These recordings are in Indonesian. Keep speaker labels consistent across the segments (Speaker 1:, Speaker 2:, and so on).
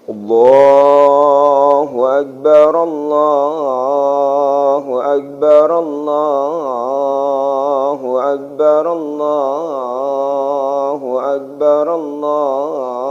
Speaker 1: Allahu Akbar, Allahu Akbar, Allahu Akbar, Allahu Akbar, Allahu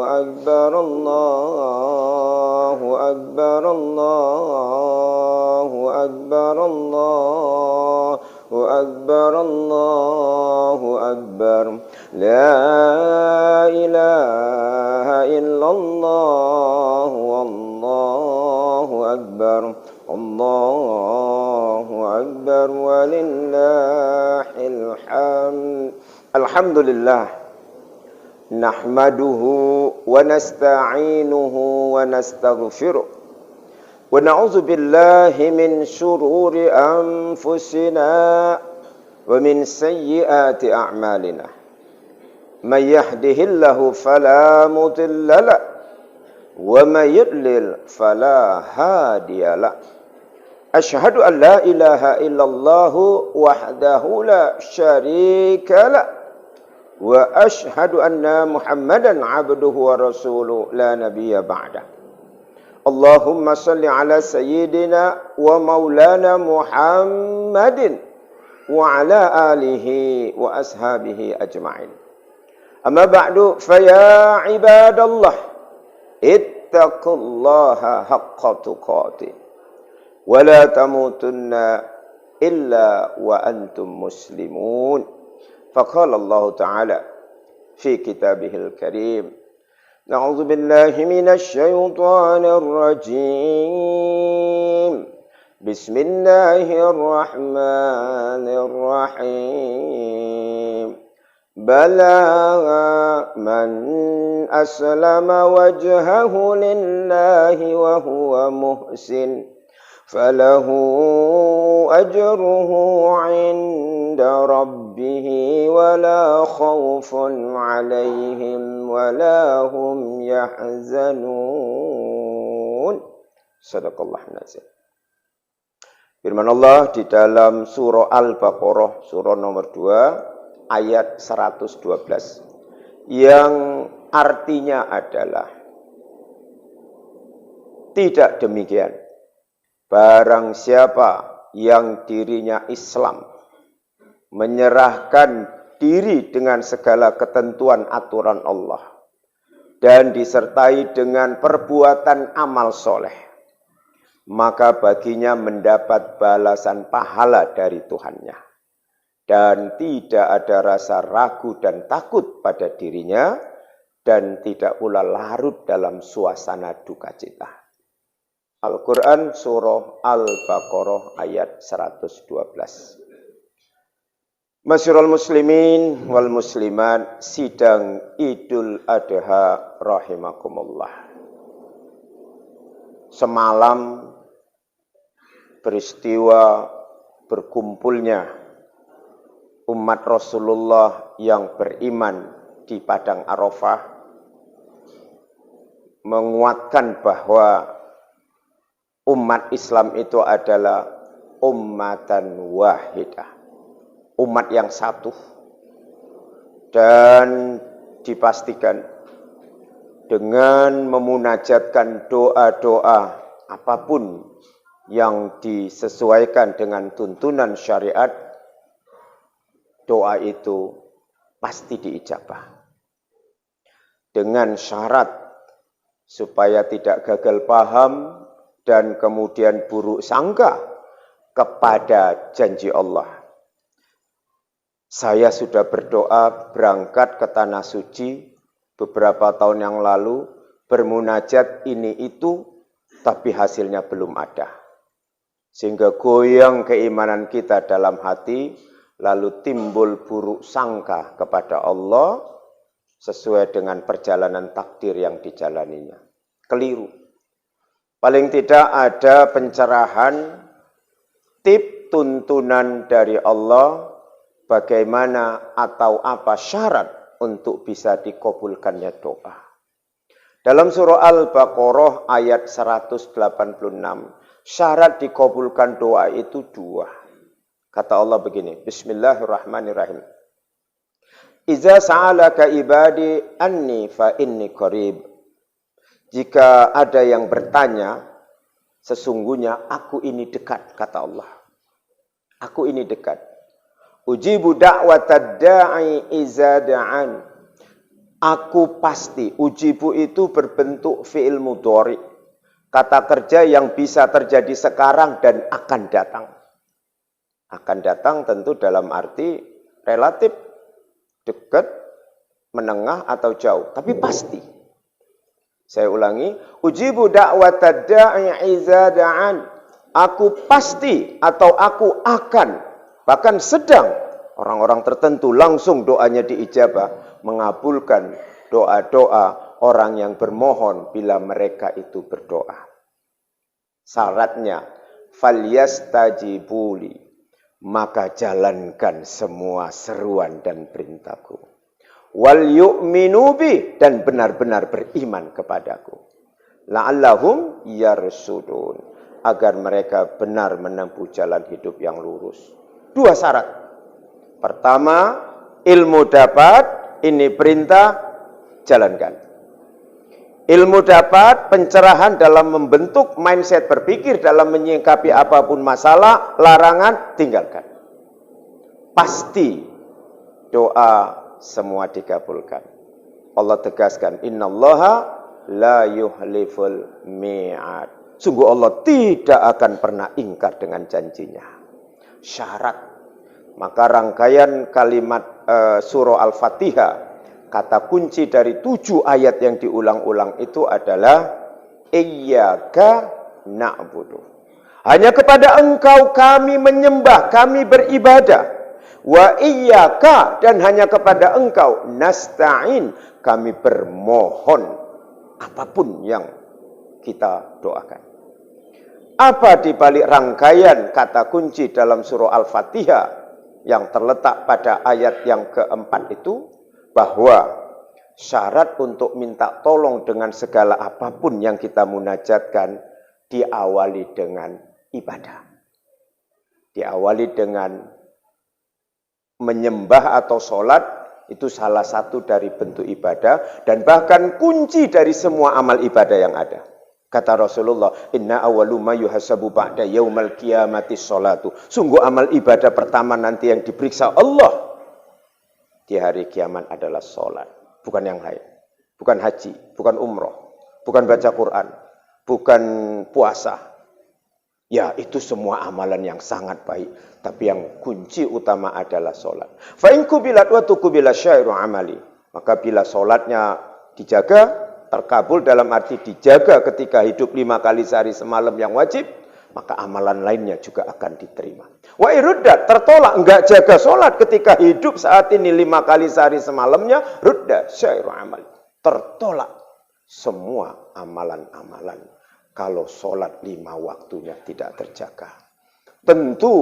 Speaker 1: Akbar, Allahu Akbar, Allahu Akbar, Allahu Akbar, Allahu Akbar. La ilaha illallah, wallahu akbar, Allahu akbar, walillahil hamd. Alhamdulillah, nahmaduhu wa nasta'inuhu wa nastaghfiruh wa na'udzu billahi min syururi anfusina wa min sayyiati a'malina. Man yahdihillahu fala mudilla lahu wa man yudlil fala hadiya lahu. Asyhadu an la ilaha illallah wahdahu la syarika lahu wa asyhadu anna Muhammadan abduhu wa rasuluhu la nabiyya ba'dah. Allahumma salli ala sayyidina wa maulana Muhammadin wa ala alihi wa ashabihi ajma'in. Amma ba'du, faya ibadallah, ittaqullaha haqqa tuqatih, wa la tamutunna illa wa antum muslimun. Faqala Allah Ta'ala fi kitabihil karim, na'udzu billahi minasy syaithanir rajim. Bismillahirrahmanirrahim. Bala man aslama wajhahu lillahi wa huwa muhsin falahu ajruhu 'inda rabbih wa la khaufun 'alaihim wa la hum yahzanun. Shadaqallahu nazim. Firman Allah di dalam surah Al-Baqarah, surah nomor 2, ayat 112, yang artinya adalah tidak demikian. Barang siapa yang dirinya Islam, menyerahkan diri dengan segala ketentuan aturan Allah, dan disertai dengan perbuatan amal soleh, maka baginya mendapat balasan pahala dari Tuhannya. Dan tidak ada rasa ragu dan takut pada dirinya, dan tidak pula larut dalam suasana duka cita. Al-Quran surah Al-Baqarah ayat 112. Masyarul muslimin wal muslimat, sidang Idul Adha rahimakumullah. Semalam peristiwa berkumpulnya umat Rasulullah yang beriman di Padang Arafah menguatkan bahwa umat Islam itu adalah ummatan wahidah, umat yang satu, dan dipastikan dengan memunajatkan doa-doa apapun yang disesuaikan dengan tuntunan syariat, doa itu pasti diijabah. Dengan syarat supaya tidak gagal paham dan kemudian buruk sangka kepada janji Allah. Saya sudah berdoa berangkat ke Tanah Suci beberapa tahun yang lalu, bermunajat ini itu, tapi hasilnya belum ada. Sehingga goyang keimanan kita dalam hati, lalu timbul buruk sangka kepada Allah sesuai dengan perjalanan takdir yang dijalaninya. Keliru. Paling tidak ada pencerahan, tip tuntunan dari Allah bagaimana atau apa syarat untuk bisa dikabulkannya doa. Dalam surah Al-Baqarah ayat 186, syarat dikabulkan doa itu 2. Kata Allah begini, Bismillahirrahmanirrahim. Iza sa'alaka ibadi anni fa inni qarib. Jika ada yang bertanya, sesungguhnya aku ini dekat, kata Allah. Aku ini dekat. Ujibu da'watad da'i iza da'an. Aku pasti, ujibu itu berbentuk fi'il mudhari. Kata kerja yang bisa terjadi sekarang dan akan datang. Akan datang tentu dalam arti relatif, dekat, menengah atau jauh. Tapi pasti. Saya ulangi, ujibu da'watad da'i iza da'an. Aku pasti atau aku akan, bahkan sedang, orang-orang tertentu langsung doanya diijabah, mengabulkan doa-doa orang yang bermohon bila mereka itu berdoa. Syaratnya, falyastajibuli, maka jalankan semua seruan dan perintahku. Wal yu'minu bi, dan benar-benar beriman kepadaku. La'allahum yarsudun, agar mereka benar menempuh jalan hidup yang lurus. 2 syarat. Pertama, ilmu dapat, ini perintah, jalankan. Ilmu dapat, pencerahan dalam membentuk mindset berpikir, dalam menyikapi apapun masalah, larangan, tinggalkan. Pasti doa semua dikabulkan. Allah tegaskan, innallaha la yuhliful mi'ad. Sungguh Allah tidak akan pernah ingkar dengan janjinya. Syarat. Maka rangkaian kalimat surah Al-Fatihah, kata kunci dari 7 ayat yang diulang-ulang itu adalah iyyaka na'budu. Hanya kepada Engkau kami menyembah, kami beribadah. Wa iyyaka, dan hanya kepada Engkau nasta'in, kami bermohon apapun yang kita doakan. Apa di balik rangkaian kata kunci dalam surah Al-Fatihah yang terletak pada ayat yang keempat itu? Bahwa syarat untuk minta tolong dengan segala apapun yang kita munajatkan diawali dengan ibadah. Diawali dengan menyembah atau sholat, itu salah satu dari bentuk ibadah dan bahkan kunci dari semua amal ibadah yang ada. Kata Rasulullah, inna awwalu ma yuhasabu ba'da yaumal qiyamati sholatu. Sungguh amal ibadah pertama nanti yang diperiksa Allah di hari kiamat adalah sholat. Bukan yang lain. Bukan haji, bukan umroh, bukan baca Quran, bukan puasa. Ya, itu semua amalan yang sangat baik. Tapi yang kunci utama adalah sholat. Fa'in kubilat wa tukubila syairu amali. Maka bila sholatnya dijaga, terkabul dalam arti dijaga ketika hidup 5 kali sehari semalam yang wajib, maka amalan lainnya juga akan diterima. Wa iruddat, tertolak, enggak jaga sholat ketika hidup saat ini 5 kali sehari semalamnya, rudda syairu amali. Tertolak semua amalan-amalan kalau sholat 5 waktunya tidak terjaga. Tentu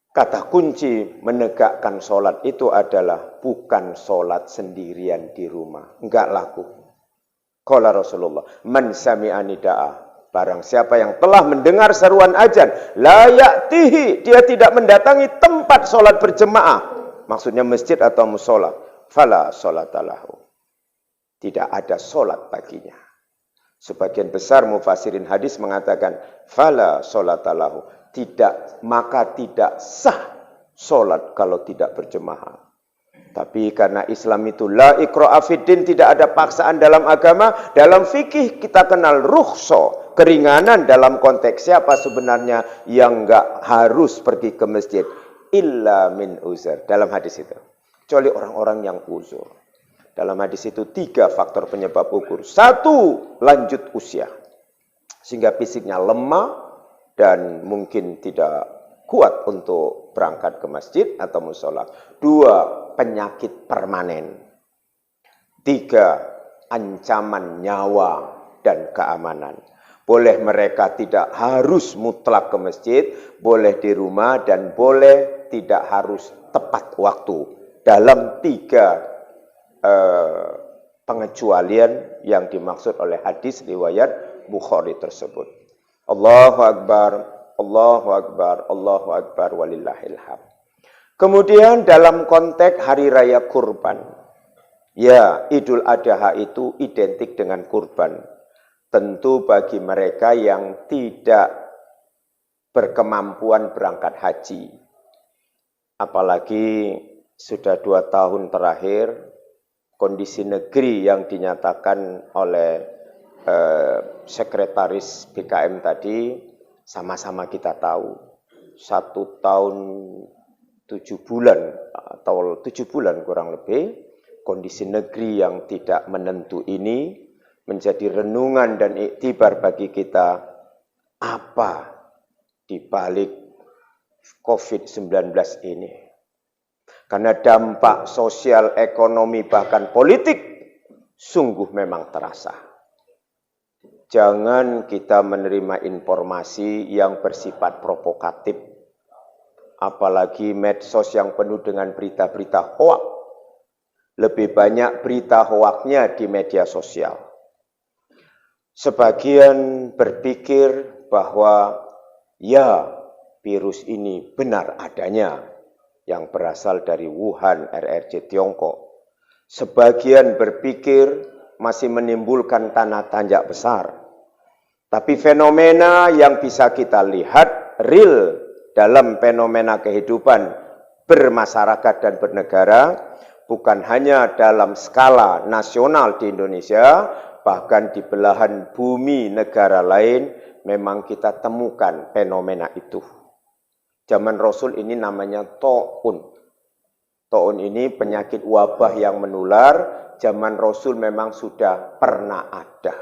Speaker 1: kata kunci menegakkan sholat itu adalah bukan sholat sendirian di rumah. Enggak laku. Qala Rasulullah, man sami'ani da'a, barang siapa yang telah mendengar seruan azan, la ya'tihi, dia tidak mendatangi tempat sholat berjemaah, maksudnya masjid atau musola, fala sholatalahu, tidak ada sholat baginya. Sebagian besar mufassirin hadis mengatakan fala sholatalahu, tidak, maka tidak sah sholat kalau tidak berjemaah. Tapi karena Islam itu la ikra'a fiddin, tidak ada paksaan dalam agama, dalam fikih kita kenal rukhsah, keringanan dalam konteks siapa sebenarnya yang enggak harus pergi ke masjid, illa min uzur, dalam hadis itu. Kecuali orang-orang yang uzur. Dalam hadis itu 3 faktor penyebab ukur. 1, lanjut usia. Sehingga fisiknya lemah dan mungkin tidak kuat untuk berangkat ke masjid atau musola. 2, penyakit permanen. 3, ancaman nyawa dan keamanan. Boleh mereka tidak harus mutlak ke masjid, boleh di rumah, dan boleh tidak harus tepat waktu. Dalam 3 pengecualian yang dimaksud oleh hadis riwayat Bukhari tersebut. Allahu Akbar, Allahu Akbar, Allahu Akbar, walillahil hamd. Kemudian dalam konteks hari raya kurban Ya, Idul Adha itu identik dengan kurban. Tentu bagi mereka yang tidak berkemampuan berangkat haji. Apalagi sudah 2 tahun terakhir, kondisi negeri yang dinyatakan oleh sekretaris BKM tadi, sama-sama kita tahu. 1 tahun 7 bulan, atau 7 bulan kurang lebih, kondisi negeri yang tidak menentu ini menjadi renungan dan iktibar bagi kita, apa di balik COVID-19 ini. Karena dampak sosial, ekonomi, bahkan politik sungguh memang terasa. Jangan kita menerima informasi yang bersifat provokatif. Apalagi medsos yang penuh dengan berita-berita hoak. Lebih banyak berita hoaknya di media sosial. Sebagian berpikir bahwa ya, virus ini benar adanya yang berasal dari Wuhan, RRC Tiongkok. Sebagian berpikir masih menimbulkan tanda tanya besar. Tapi fenomena yang bisa kita lihat real dalam fenomena kehidupan bermasyarakat dan bernegara, bukan hanya dalam skala nasional di Indonesia, bahkan di belahan bumi negara lain, memang kita temukan fenomena itu. Zaman Rasul ini namanya ta'un. Ta'un ini penyakit wabah yang menular, zaman Rasul memang sudah pernah ada.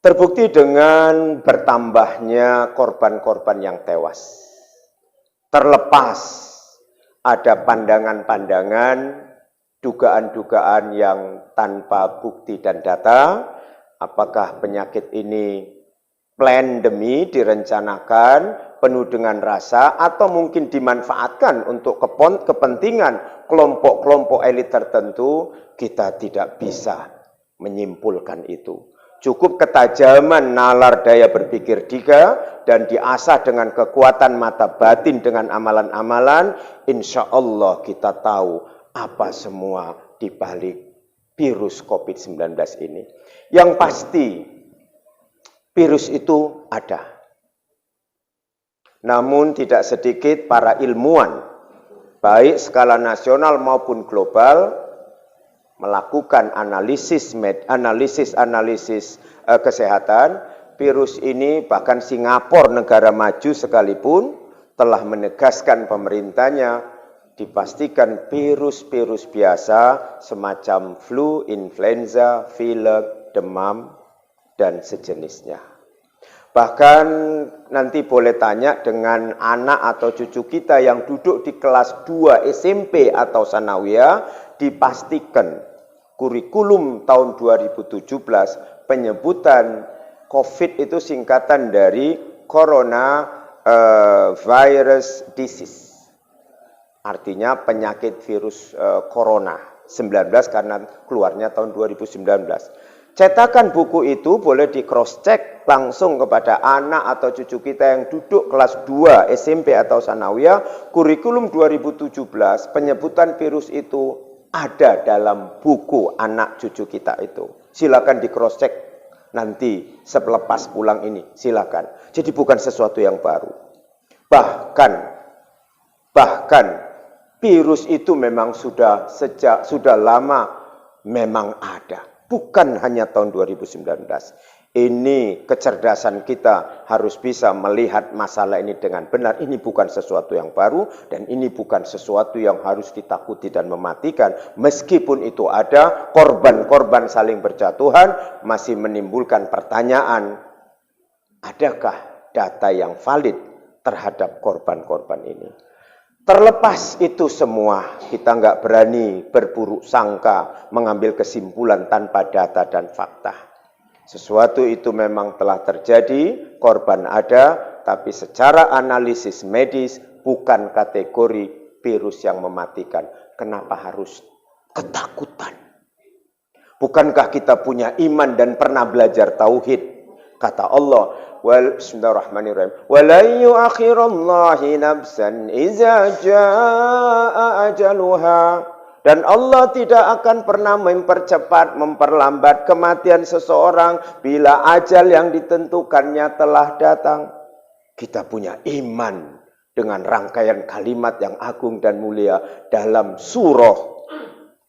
Speaker 1: Terbukti dengan bertambahnya korban-korban yang tewas. Terlepas ada pandangan-pandangan, dugaan-dugaan yang tanpa bukti dan data, apakah penyakit ini pandemi direncanakan, penuh dengan rasa, atau mungkin dimanfaatkan untuk kepentingan kelompok-kelompok elit tertentu, kita tidak bisa menyimpulkan itu. Cukup ketajaman nalar daya berpikir Dika dan diasah dengan kekuatan mata batin dengan amalan-amalan, insya Allah kita tahu apa semua di balik virus COVID-19 ini. Yang pasti, virus itu ada. Namun tidak sedikit para ilmuwan, baik skala nasional maupun global, melakukan analisis kesehatan. Virus ini bahkan Singapura, negara maju sekalipun, telah menegaskan pemerintahnya, dipastikan virus-virus biasa semacam flu, influenza, pilek, demam, dan sejenisnya. Bahkan nanti boleh tanya dengan anak atau cucu kita yang duduk di kelas 2 SMP atau sanawiyah, dipastikan kurikulum tahun 2017 penyebutan COVID itu singkatan dari Corona Virus Disease. Artinya penyakit virus corona 19 karena keluarnya tahun 2019. Cetakan buku itu boleh di cross check langsung kepada anak atau cucu kita yang duduk kelas 2 SMP atau sanawiyah. Kurikulum 2017 penyebutan virus itu ada dalam buku anak cucu kita itu. Silakan di cross check nanti selepas pulang ini, silakan. Jadi bukan sesuatu yang baru. Bahkan virus itu memang sudah lama memang ada. Bukan hanya tahun 2019. Ini kecerdasan kita harus bisa melihat masalah ini dengan benar. Ini bukan sesuatu yang baru dan ini bukan sesuatu yang harus ditakuti dan mematikan. Meskipun itu ada, korban-korban saling berjatuhan masih menimbulkan pertanyaan. Adakah data yang valid terhadap korban-korban ini? Terlepas itu semua, kita nggak berani berburuk sangka, mengambil kesimpulan tanpa data dan fakta. Sesuatu itu memang telah terjadi, korban ada, tapi secara analisis medis bukan kategori virus yang mematikan. Kenapa harus ketakutan? Bukankah kita punya iman dan pernah belajar tauhid? Kata Allah, bismillahirrahmanirrahim. Walan yu'akhirallahi nafsan iza jaa ajaluha. Dan Allah tidak akan pernah mempercepat, memperlambat kematian seseorang bila ajal yang ditentukannya telah datang. Kita punya iman dengan rangkaian kalimat yang agung dan mulia dalam surah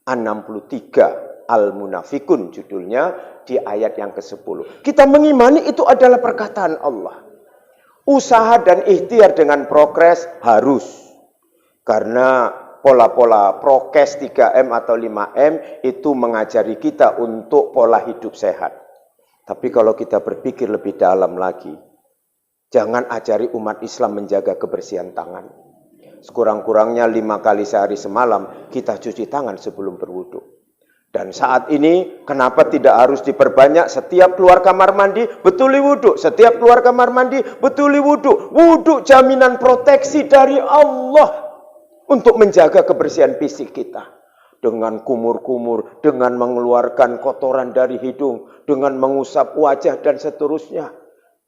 Speaker 1: 63 Al-Munafikun judulnya di ayat yang ke-10. Kita mengimani itu adalah perkataan Allah. Usaha dan ikhtiar dengan progres harus. Karena pola-pola prokes 3M atau 5M itu mengajari kita untuk pola hidup sehat. Tapi kalau kita berpikir lebih dalam lagi, jangan ajari umat Islam menjaga kebersihan tangan. Sekurang-kurangnya 5 kali sehari semalam kita cuci tangan sebelum berwudu. Dan saat ini kenapa tidak harus diperbanyak? Setiap keluar kamar mandi betuli wudu, setiap keluar kamar mandi betuli wudu. Wudu jaminan proteksi dari Allah untuk menjaga kebersihan fisik kita. Dengan kumur-kumur, dengan mengeluarkan kotoran dari hidung, dengan mengusap wajah dan seterusnya.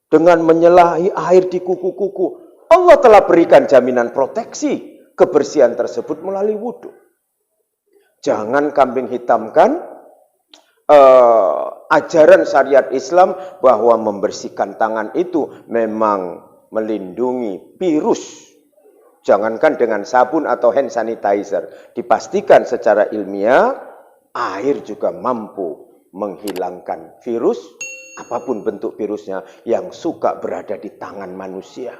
Speaker 1: Dengan menyelahi air di kuku-kuku. Allah telah berikan jaminan proteksi kebersihan tersebut melalui wudu. Jangan kambing hitamkan ajaran syariat Islam bahwa membersihkan tangan itu memang melindungi virus. Jangankan dengan sabun atau hand sanitizer. Dipastikan secara ilmiah, air juga mampu menghilangkan virus, apapun bentuk virusnya, yang suka berada di tangan manusia.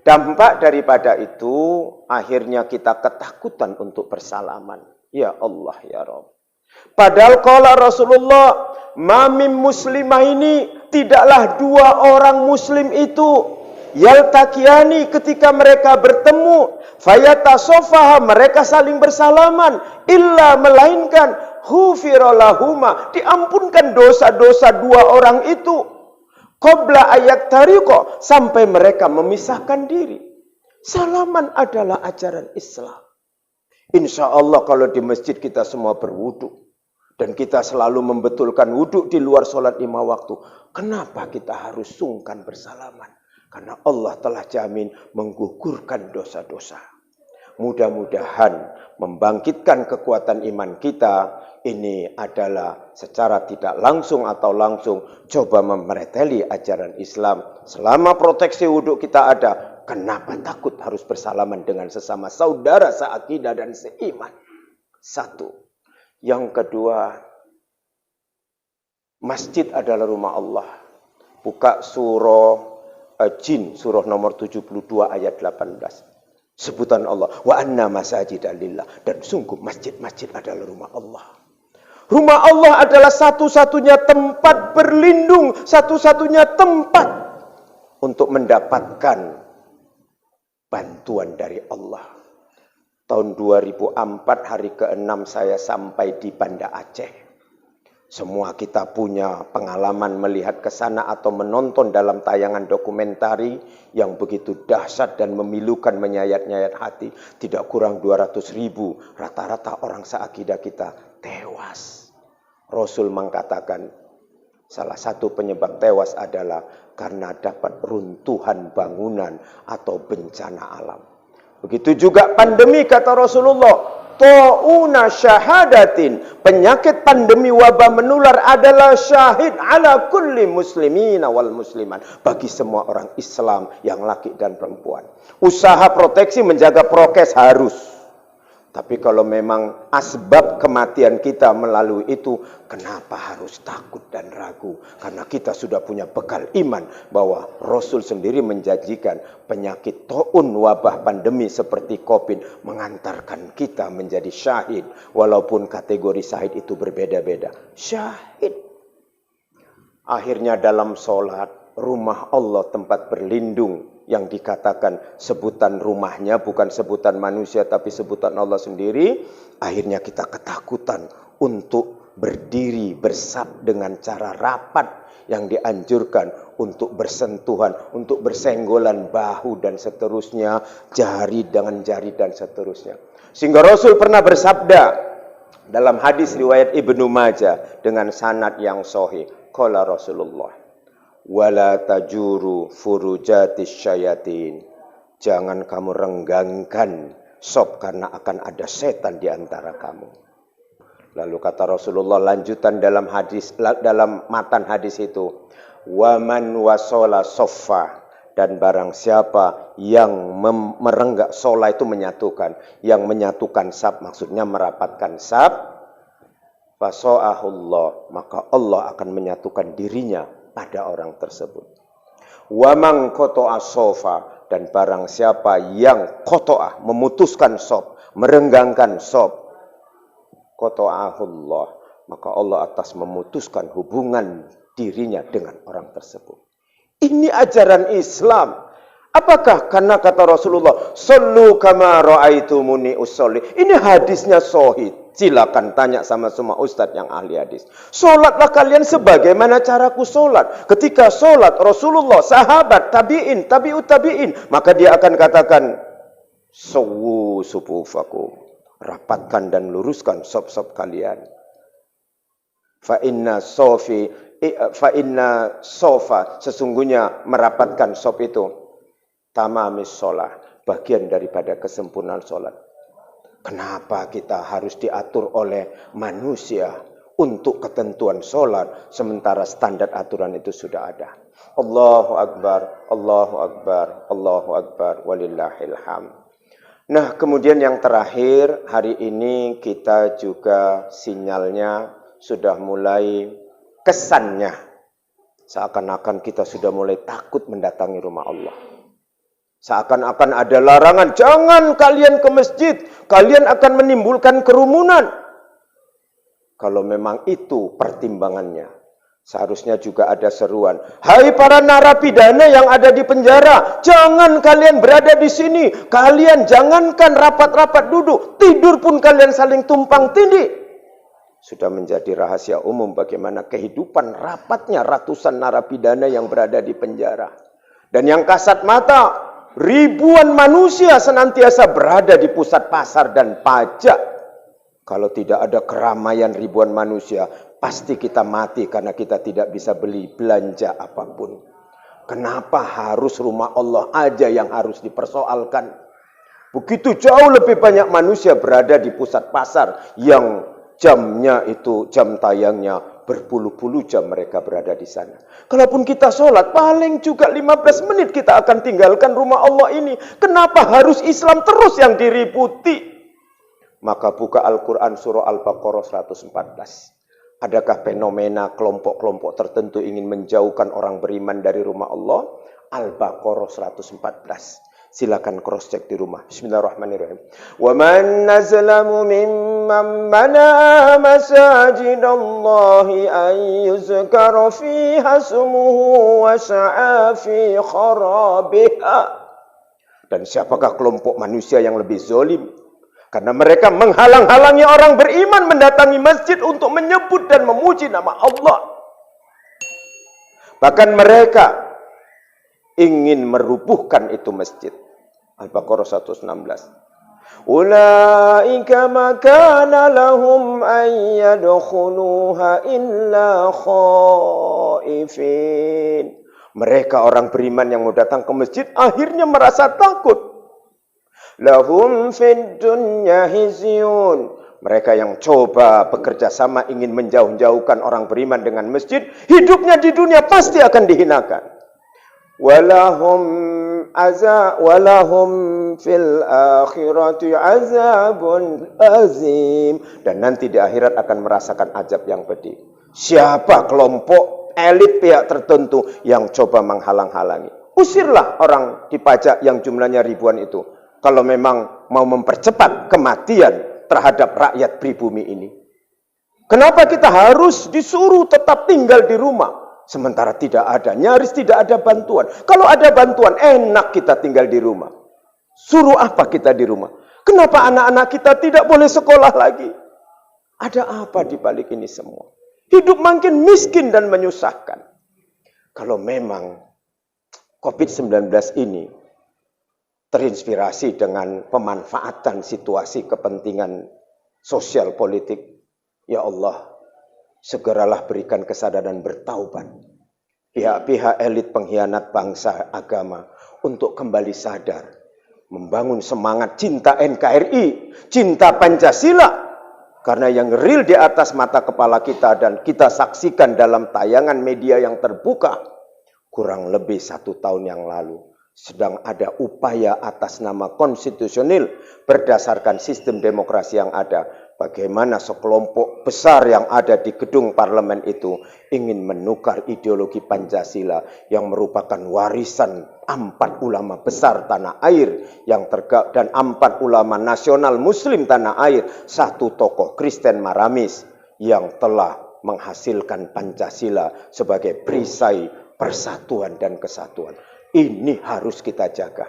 Speaker 1: Dampak daripada itu, akhirnya kita ketakutan untuk bersalaman. Ya Allah, ya Rabb. Padahal qala Rasulullah, mamim muslimah ini, tidaklah 2 orang muslim itu yaltaqiani ketika mereka bertemu, fayatasofaha mereka saling bersalaman, illa melainkan hufirolahuma diampunkan dosa-dosa 2 orang itu, qabla ayat tariqo sampai mereka memisahkan diri. Salaman adalah ajaran Islam. Insya Allah kalau di masjid kita semua berwudu dan kita selalu membetulkan wudu di luar sholat 5 waktu, kenapa kita harus sungkan bersalaman? Karena Allah telah jamin menggugurkan dosa-dosa. Mudah-mudahan membangkitkan kekuatan iman kita, ini adalah secara tidak langsung atau langsung coba memereteli ajaran Islam. Selama proteksi wudhu kita ada, kenapa takut harus bersalaman dengan sesama saudara seakidah dan seiman? 1. Yang kedua, masjid adalah rumah Allah. Buka surah Jin, surah nomor 72 ayat 18. Sebutan Allah, wa anna masajida lillah, dan sungguh masjid-masjid adalah rumah Allah. Rumah Allah adalah satu-satunya tempat berlindung, satu-satunya tempat untuk mendapatkan bantuan dari Allah. Tahun 2004 hari ke-6 saya sampai di Banda Aceh. Semua kita punya pengalaman melihat ke sana atau menonton dalam tayangan dokumentari yang begitu dahsyat dan memilukan, menyayat-nyayat hati. Tidak kurang 200.000 rata-rata orang seakidah kita tewas. Rasul mengatakan salah satu penyebab tewas adalah karena dapat runtuhan bangunan atau bencana alam. Begitu juga pandemi, kata Rasulullah. Ta'una syahadatin, penyakit pandemi wabah menular adalah syahid ala kulli muslimina wal musliman, bagi semua orang Islam yang laki dan perempuan. Usaha proteksi menjaga prokes harus. Tapi kalau memang asbab kematian kita melalui itu, kenapa harus takut dan ragu? Karena kita sudah punya bekal iman bahwa Rasul sendiri menjanjikan penyakit taun, wabah pandemi seperti COVID mengantarkan kita menjadi syahid. Walaupun kategori syahid itu berbeda-beda. Syahid. Akhirnya dalam sholat, rumah Allah tempat berlindung, yang dikatakan sebutan rumahnya bukan sebutan manusia tapi sebutan Allah sendiri. Akhirnya kita ketakutan untuk berdiri bersab dengan cara rapat yang dianjurkan, untuk bersentuhan, untuk bersenggolan bahu dan seterusnya, jari dengan jari dan seterusnya. Sehingga Rasul pernah bersabda dalam hadis riwayat Ibnu Majah dengan sanad yang sahih, qala Rasulullah, wala tajuru furujatis syayatin, jangan kamu renggangkan sop karena akan ada setan di antara kamu. Lalu kata Rasulullah lanjutan dalam matan hadis itu, waman wasola soffa, dan barang siapa yang merenggak sola itu menyatukan, yang menyatukan saf maksudnya merapatkan saf, faso'ahullah, maka Allah akan menyatukan dirinya pada orang tersebut. Wamang koto'a sofa, dan barang siapa yang koto'ah memutuskan saf, merenggangkan saf, koto'ahullah, maka Allah atas memutuskan hubungan dirinya dengan orang tersebut. Ini ajaran Islam. Apakah karena kata Rasulullah, "Shallu kama ra'aitumuni usolli." Ini hadisnya sahih. Silakan tanya sama semua ustadz yang ahli hadis. Solatlah kalian sebagaimana caraku solat. Ketika solat Rasulullah, sahabat, tabi'in, tabi'ut tabi'in, maka dia akan katakan, "Sawwu sufufakum." Rapatkan dan luruskan sop-sop kalian. Fa inna sofa, sesungguhnya merapatkan sop itu tamamis sholah, bagian daripada kesempurnaan sholat. Kenapa kita harus diatur oleh manusia untuk ketentuan sholat, sementara standar aturan itu sudah ada? Allahu Akbar, Allahu Akbar, Allahu Akbar, walillahil hamd. Nah, kemudian yang terakhir, hari ini kita juga sinyalnya sudah mulai, kesannya seakan-akan kita sudah mulai takut mendatangi rumah Allah. Seakan-akan ada larangan, jangan kalian ke masjid, kalian akan menimbulkan kerumunan. Kalau memang itu pertimbangannya, seharusnya juga ada seruan. Hai para narapidana yang ada di penjara, jangan kalian berada di sini. Kalian jangankan rapat-rapat duduk, tidur pun kalian saling tumpang tindih. Sudah menjadi rahasia umum bagaimana kehidupan rapatnya ratusan narapidana yang berada di penjara. Dan yang kasat mata, ribuan manusia senantiasa berada di pusat pasar dan pajak. Kalau tidak ada keramaian ribuan manusia, pasti kita mati karena kita tidak bisa beli belanja apapun. Kenapa harus rumah Allah aja yang harus dipersoalkan? Begitu jauh lebih banyak manusia berada di pusat pasar yang jamnya itu, jam tayangnya berpuluh-puluh jam mereka berada di sana. Kalaupun kita sholat, paling juga 15 menit kita akan tinggalkan rumah Allah ini. Kenapa harus Islam terus yang diributi? Maka buka Al-Quran surah Al-Baqarah 114. Adakah fenomena kelompok-kelompok tertentu ingin menjauhkan orang beriman dari rumah Allah? Al-Baqarah 114. Silakan cross check di rumah. Bismillahirrahmanirrahim. Wa man nazlamu mimman mana masajidallahi an yuzkara fiha ismuhu wa sa'a fi kharabiha. Dan siapakah kelompok manusia yang lebih zalim? Karena mereka menghalang-halangi orang beriman mendatangi masjid untuk menyebut dan memuji nama Allah. Bahkan mereka ingin merubuhkan itu masjid. Al-Baqarah 116. Ulaika ma kana lahum an yadkhuluha illa khaifin. Mereka orang beriman yang mau datang ke masjid akhirnya merasa takut. Lahum fid dunya hizyun. Mereka yang coba bekerja sama ingin menjauh-jauhkan orang beriman dengan masjid, hidupnya di dunia pasti akan dihinakan. Walahum fil akhirati azabun azim, dan nanti di akhirat akan merasakan azab yang pedih. Siapa kelompok elit pihak tertentu yang coba menghalang-halangi? Usirlah orang di pajak yang jumlahnya ribuan itu, kalau memang mau mempercepat kematian terhadap rakyat pribumi ini. Kenapa kita harus disuruh tetap tinggal di rumah? Sementara tidak ada, nyaris tidak ada bantuan. Kalau ada bantuan, enak kita tinggal di rumah. Suruh apa kita di rumah? Kenapa anak-anak kita tidak boleh sekolah lagi? Ada apa di balik ini semua? Hidup makin miskin dan menyusahkan. Kalau memang COVID-19 ini terinspirasi dengan pemanfaatan situasi kepentingan sosial politik, ya Allah, segeralah berikan kesadaran bertaubat pihak-pihak elit pengkhianat bangsa agama untuk kembali sadar membangun semangat cinta NKRI, cinta Pancasila. Karena yang real di atas mata kepala kita dan kita saksikan dalam tayangan media yang terbuka, kurang lebih 1 tahun yang lalu, sedang ada upaya atas nama konstitusional berdasarkan sistem demokrasi yang ada. Bagaimana sekelompok besar yang ada di gedung parlemen itu ingin menukar ideologi Pancasila yang merupakan warisan 4 ulama besar tanah air dan 4 ulama nasional muslim tanah air, 1 tokoh Kristen Maramis yang telah menghasilkan Pancasila sebagai perisai persatuan dan kesatuan. Ini harus kita jaga.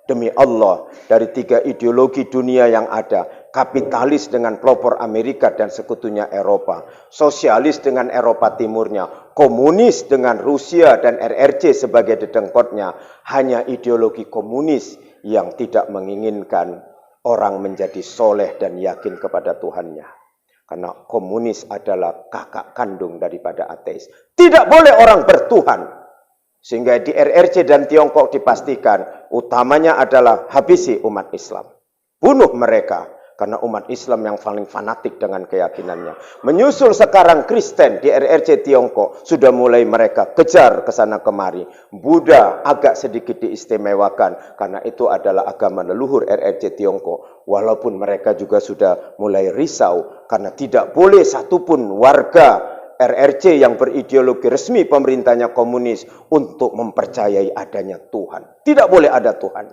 Speaker 1: Demi Allah, dari 3 ideologi dunia yang ada, kapitalis dengan pelopor Amerika dan sekutunya Eropa, sosialis dengan Eropa Timurnya, komunis dengan Rusia dan RRC sebagai dedengkotnya, hanya ideologi komunis yang tidak menginginkan orang menjadi soleh dan yakin kepada Tuhannya. Karena komunis adalah kakak kandung daripada ateis. Tidak boleh orang bertuhan. Sehingga di RRC dan Tiongkok dipastikan utamanya adalah habisi umat Islam. Bunuh mereka karena umat Islam yang paling fanatik dengan keyakinannya. Menyusul sekarang Kristen di RRC Tiongkok sudah mulai mereka kejar ke sana kemari. Buddha agak sedikit diistimewakan karena itu adalah agama leluhur RRC Tiongkok. Walaupun mereka juga sudah mulai risau karena tidak boleh satupun warga RRC yang berideologi resmi pemerintahnya komunis untuk mempercayai adanya Tuhan. Tidak boleh ada Tuhan.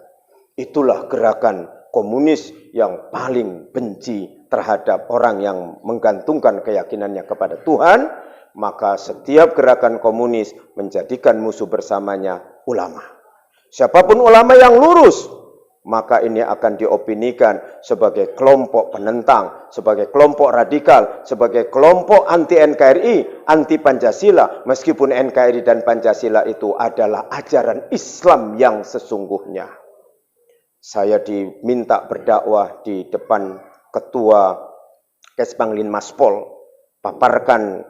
Speaker 1: Itulah gerakan komunis yang paling benci terhadap orang yang menggantungkan keyakinannya kepada Tuhan. Maka setiap gerakan komunis menjadikan musuh bersamanya ulama. Siapapun ulama yang lurus, maka ini akan diopinikan sebagai kelompok penentang, sebagai kelompok radikal, sebagai kelompok anti-NKRI, anti-Pancasila. Meskipun NKRI dan Pancasila itu adalah ajaran Islam yang sesungguhnya. Saya diminta berdakwah di depan Ketua Kesbangling Maspol, paparkan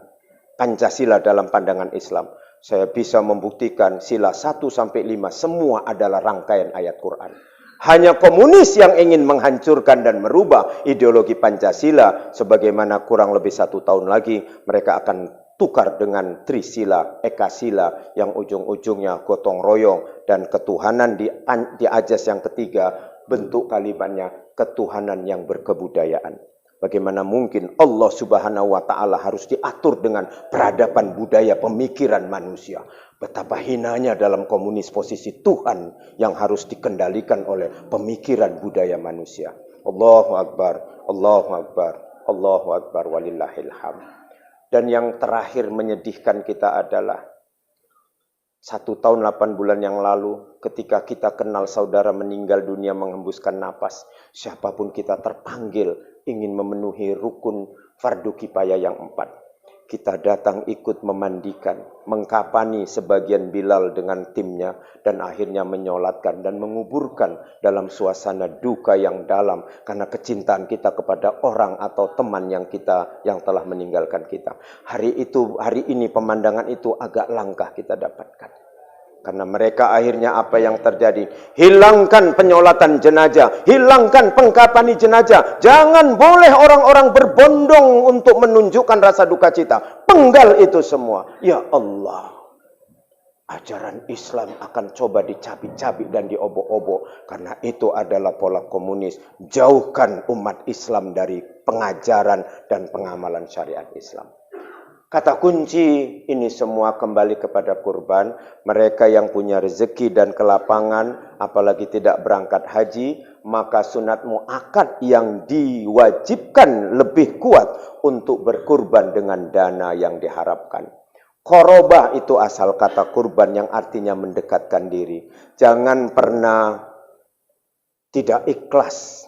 Speaker 1: Pancasila dalam pandangan Islam. Saya bisa membuktikan sila 1-5 semua adalah rangkaian ayat Quran. Hanya komunis yang ingin menghancurkan dan merubah ideologi Pancasila, sebagaimana kurang lebih 1 tahun lagi mereka akan tukar dengan Trisila, Ekasila, yang ujung-ujungnya gotong royong dan ketuhanan di ajas yang ketiga, bentuk kalimatnya ketuhanan yang berkebudayaan. Bagaimana mungkin Allah Subhanahu wa Ta'ala harus diatur dengan peradaban budaya pemikiran manusia? Betapa hinanya dalam komunis posisi Tuhan yang harus dikendalikan oleh pemikiran budaya manusia. Allahu Akbar, Allahu Akbar, Allahu Akbar, walillahil hamd. Dan yang terakhir menyedihkan kita adalah 1 tahun 8 bulan yang lalu ketika kita kenal saudara meninggal dunia menghembuskan napas. Siapapun kita terpanggil ingin memenuhi rukun fardu kifayah yang 4. Kita datang ikut memandikan, mengkapani sebagian Bilal dengan timnya, dan akhirnya menyolatkan dan menguburkan dalam suasana duka yang dalam karena kecintaan kita kepada orang atau teman yang telah meninggalkan kita. Hari ini pemandangan itu agak langka kita dapatkan. Karena mereka akhirnya apa yang terjadi? Hilangkan penyolatan jenazah, hilangkan pengkapani jenazah. Jangan boleh orang-orang berbondong untuk menunjukkan rasa duka cita. Penggal itu semua. Ya Allah, ajaran Islam akan coba dicabik-cabik dan diobok-obok. Karena itu adalah pola komunis. Jauhkan umat Islam dari pengajaran dan pengamalan syariat Islam. Kata kunci ini semua kembali kepada kurban. Mereka yang punya rezeki dan kelapangan, apalagi tidak berangkat haji, maka sunat muakkad yang diwajibkan lebih kuat untuk berkurban dengan dana yang diharapkan. Qorobah itu asal kata kurban yang artinya mendekatkan diri. Jangan pernah tidak ikhlas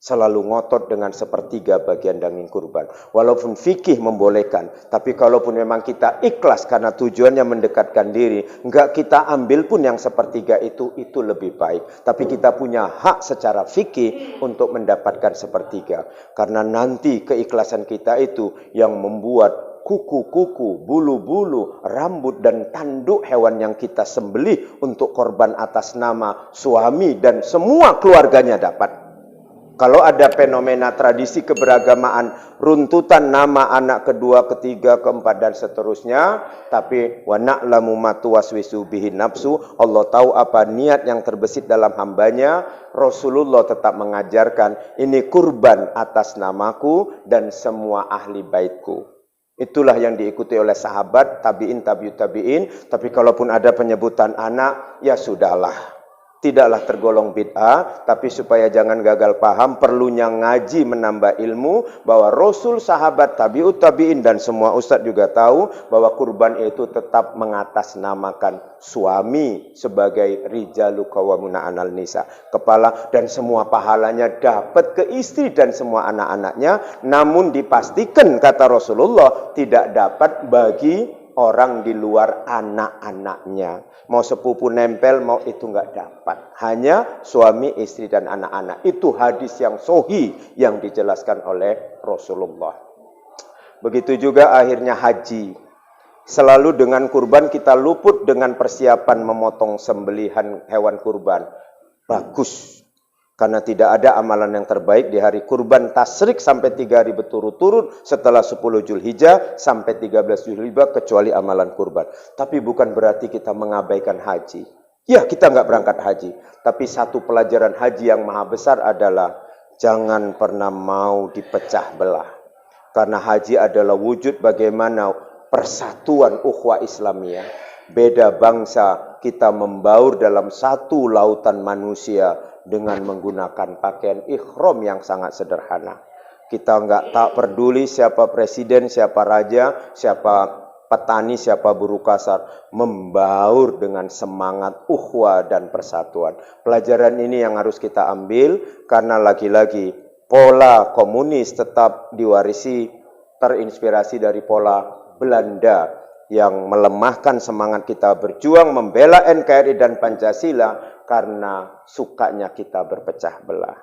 Speaker 1: selalu ngotot dengan 1/3 bagian daging kurban. Walaupun fikih membolehkan, tapi kalaupun memang kita ikhlas karena tujuannya mendekatkan diri, enggak kita ambil pun yang 1/3 itu lebih baik. Tapi kita punya hak secara fikih untuk mendapatkan 1/3. Karena nanti keikhlasan kita itu yang membuat kuku-kuku, bulu-bulu, rambut dan tanduk hewan yang kita sembelih untuk korban atas nama suami dan semua keluarganya dapat. Kalau ada fenomena tradisi keberagamaan, runtutan nama anak kedua, ketiga, keempat dan seterusnya, tapi wa na'lamu ma tuwaswisu bihi nafsu, Allah tahu apa niat yang terbesit dalam hambanya. Rasulullah tetap mengajarkan, ini kurban atas namaku dan semua ahli baitku. Itulah yang diikuti oleh sahabat, tabi'in, tabi'ut tabi'in. Tapi kalaupun ada penyebutan anak, ya sudahlah. Tidaklah tergolong bid'ah, tapi supaya jangan gagal paham, perlunya ngaji menambah ilmu, bahwa Rasul, sahabat, tabi'ut tabi'in, dan semua ustadz juga tahu, bahwa kurban itu tetap mengatasnamakan suami sebagai rijalu qawwamuna 'alal nisa, kepala, dan semua pahalanya dapat ke istri dan semua anak-anaknya, namun dipastikan, kata Rasulullah, tidak dapat bagi orang di luar anak-anaknya. Mau sepupu nempel, mau itu nggak dapat. Hanya suami, istri, dan anak-anak. Itu hadis yang sahih yang dijelaskan oleh Rasulullah. Begitu juga akhirnya haji. Selalu dengan kurban kita luput dengan persiapan memotong sembelihan hewan kurban. Bagus. Karena tidak ada amalan yang terbaik di hari kurban tasyrik sampai 3 hari berturut-turut setelah 10 Zulhijjah sampai 13 Zulhijjah kecuali amalan kurban. Tapi bukan berarti kita mengabaikan haji. Ya, kita nggak berangkat haji. Tapi satu pelajaran haji yang maha besar adalah jangan pernah mau dipecah belah. Karena haji adalah wujud bagaimana persatuan ukhuwah Islamiyah. Beda bangsa, kita membaur dalam satu lautan manusia dengan menggunakan pakaian ihram yang sangat sederhana. Kita tak peduli siapa presiden, siapa raja, siapa petani, siapa buruh kasar, membaur dengan semangat ukhuwah dan persatuan. Pelajaran ini yang harus kita ambil, karena lagi-lagi pola komunis tetap diwarisi, terinspirasi dari pola Belanda yang melemahkan semangat kita berjuang membela NKRI dan Pancasila karena sukanya kita berpecah belah.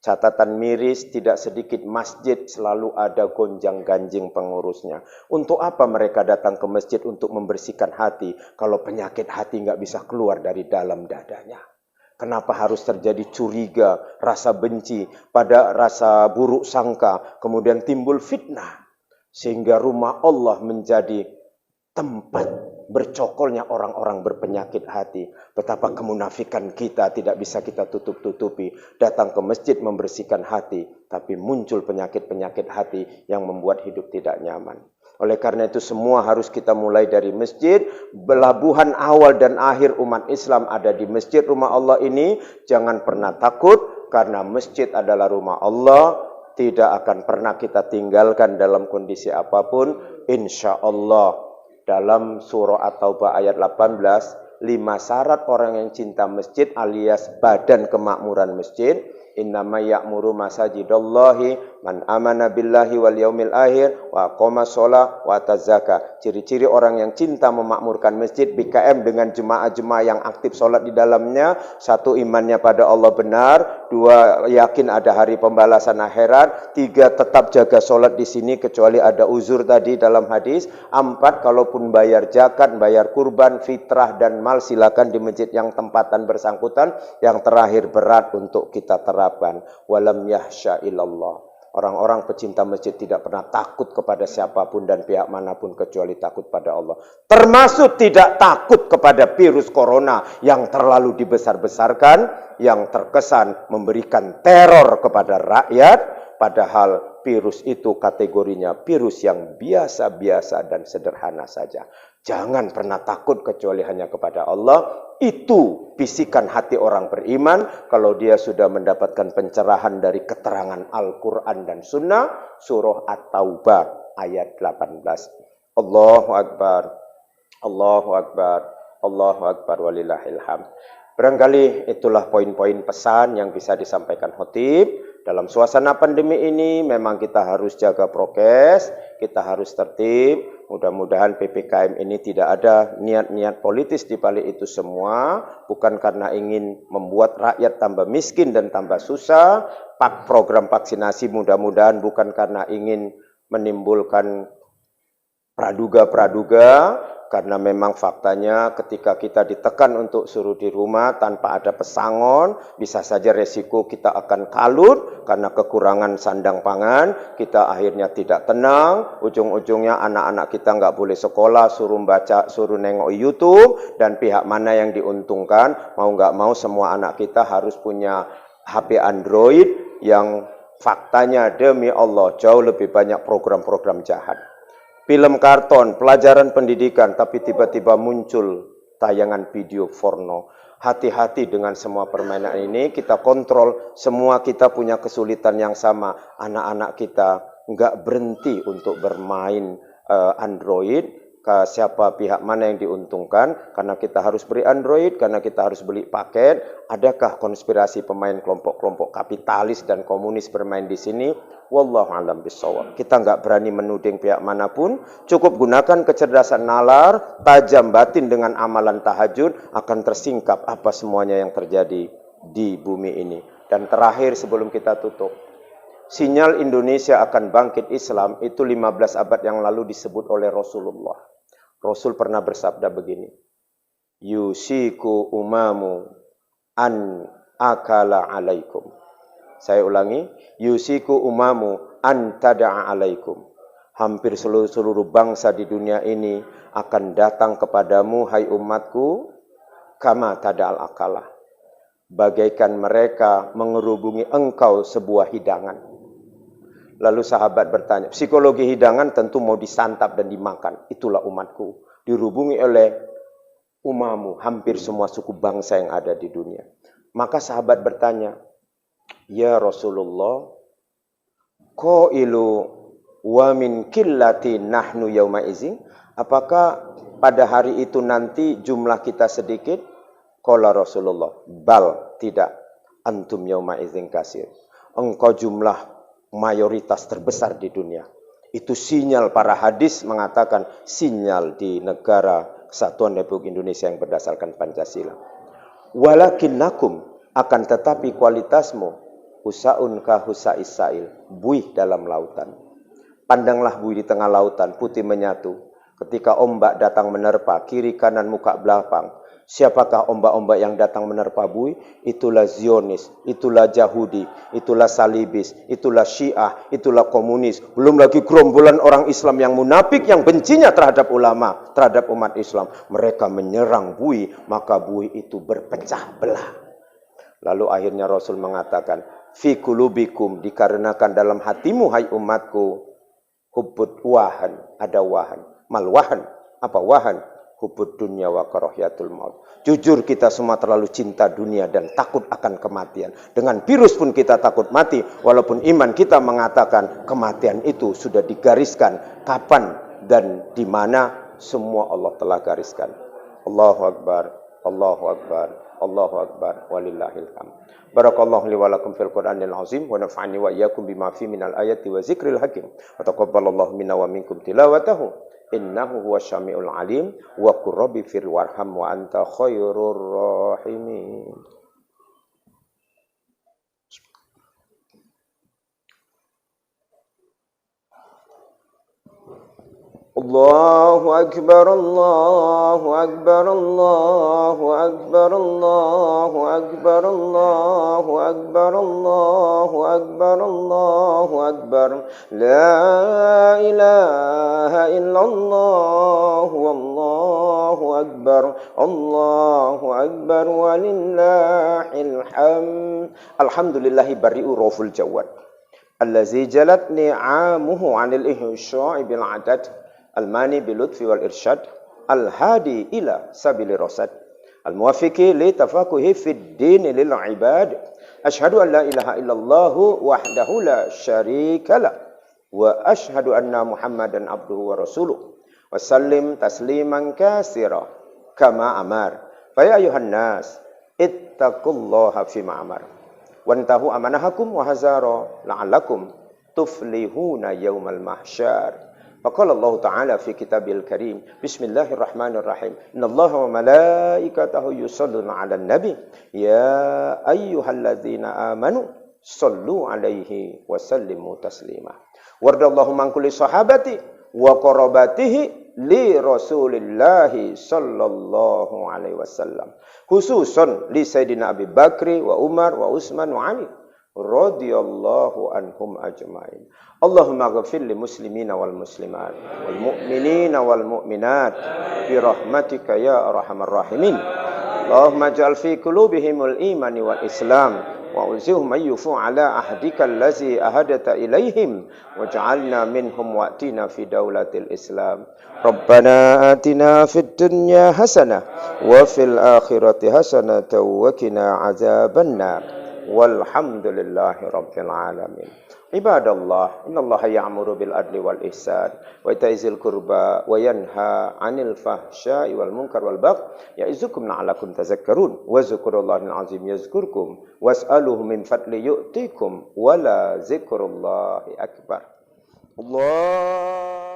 Speaker 1: Catatan miris, tidak sedikit masjid selalu ada gonjang-ganjing pengurusnya. Untuk apa mereka datang ke masjid? Untuk membersihkan hati. Kalau penyakit hati nggak bisa keluar dari dalam dadanya. Kenapa harus terjadi curiga, rasa benci, pada rasa buruk sangka, kemudian timbul fitnah. Sehingga rumah Allah menjadi tempat bercokolnya orang-orang berpenyakit hati. Betapa kemunafikan kita tidak bisa kita tutup-tutupi. Datang ke masjid membersihkan hati, tapi muncul penyakit-penyakit hati yang membuat hidup tidak nyaman. Oleh karena itu semua harus kita mulai dari masjid. Pelabuhan awal dan akhir umat Islam ada di masjid rumah Allah ini. Jangan pernah takut, karena masjid adalah rumah Allah. Tidak akan pernah kita tinggalkan dalam kondisi apapun, insya Allah. Dalam surah At-Taubah ayat 18, 5 syarat orang yang cinta masjid alias badan kemakmuran masjid. Innama ya'muru masajidallahi man amana billahi wal yaumil akhir wa aqama sholah wa tazaka. Ciri-ciri orang yang cinta memakmurkan masjid BKM dengan jemaah-jemaah yang aktif sholat di dalamnya. 1, imannya pada Allah benar. 2, yakin ada hari pembalasan akhirat. 3, tetap jaga sholat di sini kecuali ada uzur tadi dalam hadis. 4, kalaupun bayar zakat, bayar kurban, fitrah dan mal, silakan di masjid yang tempatan bersangkutan. Yang terakhir berat untuk kita terapkan. Walam yahsya illallah. Orang-orang pecinta masjid tidak pernah takut kepada siapapun dan pihak manapun kecuali takut pada Allah. Termasuk tidak takut kepada virus corona yang terlalu dibesar-besarkan, yang terkesan memberikan teror kepada rakyat, padahal virus itu kategorinya virus yang biasa-biasa dan sederhana saja. Jangan pernah takut kecuali hanya kepada Allah. Itu bisikan hati orang beriman kalau dia sudah mendapatkan pencerahan dari keterangan Al-Quran dan Sunnah. Surah At-Taubah ayat 18. Allahu Akbar, Allahu Akbar, Allahu Akbar, walillahilham. Barangkali itulah poin-poin pesan yang bisa disampaikan khotib. Dalam suasana pandemi ini memang kita harus jaga prokes, kita harus tertib. Mudah-mudahan PPKM ini tidak ada niat-niat politis di balik itu semua. Bukan karena ingin membuat rakyat tambah miskin dan tambah susah. Program vaksinasi mudah-mudahan bukan karena ingin menimbulkan praduga-praduga, karena memang faktanya ketika kita ditekan untuk suruh di rumah tanpa ada pesangon, bisa saja resiko kita akan kalut karena kekurangan sandang pangan, kita akhirnya tidak tenang, ujung-ujungnya anak-anak kita nggak boleh sekolah, suruh baca, suruh nengok YouTube, dan pihak mana yang diuntungkan, mau nggak mau semua anak kita harus punya HP Android yang faktanya demi Allah jauh lebih banyak program-program jahat. Film karton, pelajaran pendidikan, tapi tiba-tiba muncul tayangan video porno. Hati-hati dengan semua permainan ini, kita kontrol, semua kita punya kesulitan yang sama. Anak-anak kita nggak berhenti untuk bermain Android, siapa pihak mana yang diuntungkan, karena kita harus beri Android, karena kita harus beli paket. Adakah konspirasi pemain kelompok-kelompok kapitalis dan komunis bermain di sini? Wallahu a'lam bishawab. Kita nggak berani menuding pihak manapun, cukup gunakan kecerdasan nalar, tajam batin dengan amalan tahajud, akan tersingkap apa semuanya yang terjadi di bumi ini. Dan terakhir sebelum kita tutup, sinyal Indonesia akan bangkit Islam itu 15 abad yang lalu disebut oleh Rasulullah. Rasul pernah bersabda begini, yusiku umamu an akala alaikum. Saya ulangi, yusiku umamu an tada'a alaikum. Hampir seluruh bangsa di dunia ini akan datang kepadamu, hai umatku, kama tada'al akalah. Bagaikan mereka mengerubungi engkau sebuah hidangan. Lalu sahabat bertanya, psikologi hidangan tentu mau disantap dan dimakan. Itulah umatku. Dirubungi oleh umamu, hampir semua suku bangsa yang ada di dunia. Maka sahabat bertanya, ya Rasulullah, qailu wa min killati nahnu yauma izin? Apakah pada hari itu nanti jumlah kita sedikit? Qala Rasulullah, bal, tidak. Antum yauma izin kasir. Engkau jumlah mayoritas terbesar di dunia. Itu sinyal, para hadis mengatakan sinyal di negara Kesatuan Republik Indonesia yang berdasarkan Pancasila. Walakinnakum, akan tetapi kualitasmu husaun ka husais sail, buih dalam lautan. Pandanglah buih di tengah lautan, putih menyatu. Ketika ombak datang menerpa, kiri kanan muka belakang, siapakah ombak-ombak yang datang menerpa buih? Itulah Zionis, itulah Yahudi, itulah Salibis, itulah Syiah, itulah komunis. Belum lagi gerombolan orang Islam yang munafik, yang bencinya terhadap ulama, terhadap umat Islam. Mereka menyerang buih, maka buih itu berpecah belah. Lalu akhirnya Rasul mengatakan, fi kulubikum, dikarenakan dalam hatimu, hai umatku, hubbud wahan, ada wahan. Mal wahan, apa wahan? Hubbud dunya wa karahiyatul maut. Jujur kita semua terlalu cinta dunia dan takut akan kematian. Dengan virus pun kita takut mati, walaupun iman kita mengatakan kematian itu sudah digariskan. Kapan dan di mana, semua Allah telah gariskan. Allahu Akbar, Allahu Akbar, Allahu Akbar, walillahil hamd. Barakallahu li wa lakum fil Qur'anil azim wa nafa'ani wa iyyakum bima fi minal ayati wa zikril hakim. Wa taqabbalallahu minna wa minkum tilawatahu. Innahu huwa syami'ul alim wa qur rabbi fir warham wa anta khairur rahimin. Allahu akbar, Allahu akbar, Allahu akbar, Allahu akbar, Allahu akbar, Allahu akbar, Allahu akbar. La ilaha illallah, wallahu akbar, Allahu akbar, walillahil hamd. Alhamdulillahi bari'u raful jawad. Allazi jalat ni'amuhu 'anil ihsya'i bil 'adad. Al-mani bilutfi wal irsyad, al-hadi ila sabili rasad, al-muwafiqi li tafakuhi fid din lil ibad. Ashhadu an la ilaha illallah wahdahu la syarika la, wa ashhadu anna Muhammadan abduhu wa rasuluh. Wa sallim tasliman katsira kama amar. Fa ya ayuhan nas ittaqullaha fima amar. Wantahu amanahakum wa hazara la'allakum tuflihuna yaumal mahsyar. Faqala Allah Ta'ala fi kitabil karim, bismillahirrahmanirrahim, innallaha wa malaikatahu yusalluna 'alan nabi, ya ayyuhalladzina amanu sallu 'alaihi wa sallimu taslima. Wardallahu man kulli sahabati wa qarabatihi li Rasulillah sallallahu alaihi wasallam. Khususon li Sayyidina Abi Bakri wa Umar wa Utsman wa Ali radhiyallahu anhum ajmain. Allahumma ghfir lil muslimina wal muslimat wal mu'minina wal mu'minat bi rahmatika ya arhamar rahimin. Allahumma ij'al fi qulubihimul imani wal islam wa uzihum ayyufu ala ahdika allazi ahadata ilaihim waj'alna minhum wa'tina fi daulatil islam. Rabbana atina fid dunya hasanah wa fil akhirati hasanah wa qina adzabannar. Walhamdulillahi rabbil alamin. Ibadallah, innallaha ya'muru bil adli wal ihsan wa itaizil qurba wa yanha 'anil fahsya'i wal munkar wal baghi ya'izukum la'allakum tadhakkarun wa zkurullahal azim yazkurkum was'aluhu min fadli yu'tikum wa la zikrullahi akbar. Allah